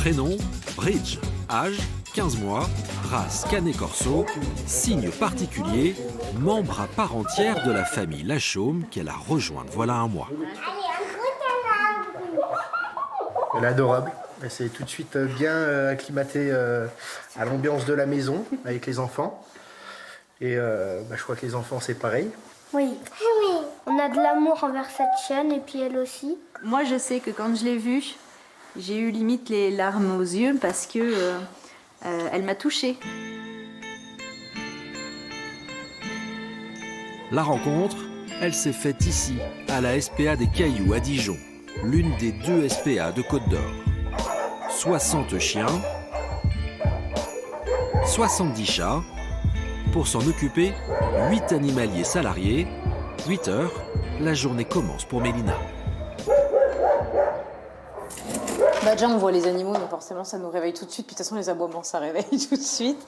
Prénom, Bridge. Âge, 15 mois. Race, Canet Corso. Signe particulier, membre à part entière de la famille Lachaume qu'elle a rejointe voilà un mois. Elle est adorable. Elle s'est tout de suite bien acclimatée à l'ambiance de la maison avec les enfants. Et je crois que les enfants, c'est pareil. Oui. On a de l'amour envers cette chienne et puis elle aussi. Moi, je sais que quand je l'ai vue, j'ai eu limite les larmes aux yeux parce que elle m'a touchée. La rencontre, elle s'est faite ici, à la SPA des Cailloux à Dijon, l'une des 2 SPA de Côte d'Or. 60 chiens, 70 chats. Pour s'en occuper, 8 animaliers salariés. 8 heures, la journée commence pour Mélina. Déjà, on voit les animaux, donc forcément, ça nous réveille tout de suite. Puis de toute façon, les aboiements, ça réveille tout de suite.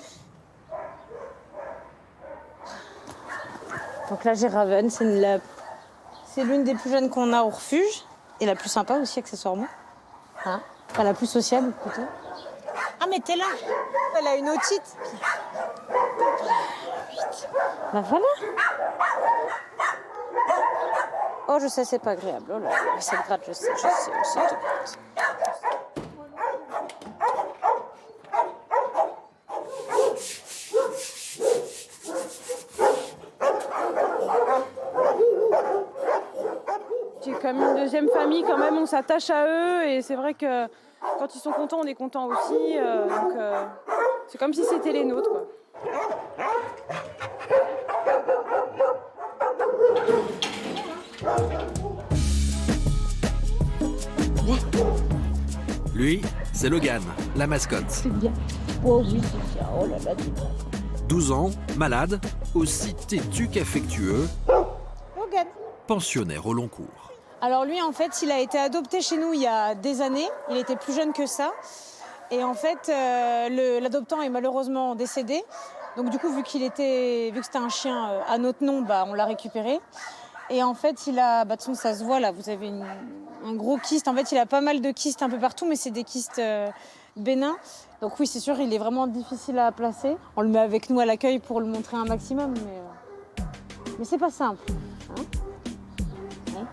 Donc là, j'ai Raven. C'est l'une des plus jeunes qu'on a au refuge. Et la plus sympa aussi, accessoirement. Hein, enfin, la plus sociable, plutôt. Ah, mais t'es là. Elle a une otite. Bah voilà. Oh, je sais, c'est pas agréable. Oh là là, ça te gratte, je sais. C'est comme une deuxième famille quand même, on s'attache à eux et c'est vrai que quand ils sont contents, on est content aussi. C'est comme si c'était les nôtres, quoi. Lui, c'est Logan, la mascotte. C'est bien. Oh oui, c'est ça. Oh là là, dis donc. 12 ans, malade, aussi têtu qu'affectueux, Logan. pensionnaire au long cours. Alors lui, en fait, il a été adopté chez nous il y a des années. Il était plus jeune que ça. Et en fait, l'adoptant est malheureusement décédé. Donc du coup, vu que c'était un chien à notre nom, on l'a récupéré. Et en fait, il a, de toute façon, ça se voit là, vous avez un gros kyste. En fait, il a pas mal de kystes un peu partout, mais c'est des kystes bénins. Donc oui, c'est sûr, il est vraiment difficile à placer. On le met avec nous à l'accueil pour le montrer un maximum, mais c'est pas simple. Hein, ouais.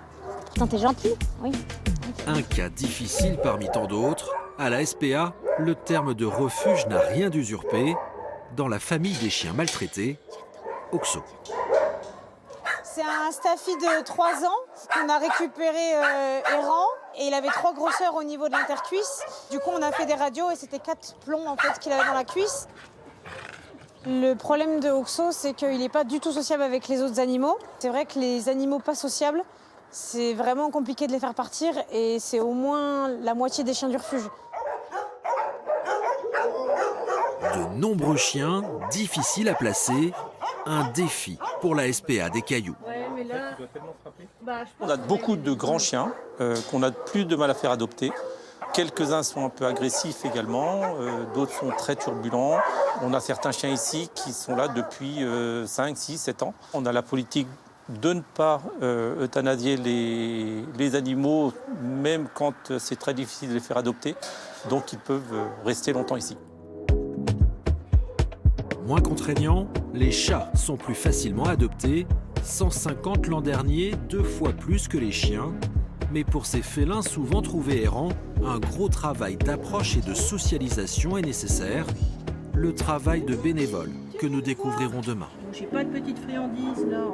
Pourtant, t'es gentil, oui. Un cas difficile parmi tant d'autres. À la SPA, le terme de refuge n'a rien d'usurpé. Dans la famille des chiens maltraités, Oxo. C'est un staffy de 3 ans qu'on a récupéré errant et il avait 3 grosseurs au niveau de l'intercuisse. Du coup, on a fait des radios et c'était 4 plombs en fait qu'il avait dans la cuisse. Le problème de Oxo, c'est qu'il n'est pas du tout sociable avec les autres animaux. C'est vrai que les animaux pas sociables, c'est vraiment compliqué de les faire partir et c'est au moins la moitié des chiens du refuge. De nombreux chiens, difficiles à placer, un défi pour la SPA des Cailloux. On a beaucoup de grands chiens qu'on a plus de mal à faire adopter. Quelques-uns sont un peu agressifs également, d'autres sont très turbulents. On a certains chiens ici qui sont là depuis 5, 6, 7 ans. On a la politique de ne pas euthanasier les animaux, même quand c'est très difficile de les faire adopter. Donc ils peuvent rester longtemps ici. Moins contraignant, les chats sont plus facilement adoptés. 150 l'an dernier, 2 fois plus que les chiens. Mais pour ces félins souvent trouvés errants, un gros travail d'approche et de socialisation est nécessaire. Le travail de bénévole que nous découvrirons demain. J'ai pas de petites friandises là.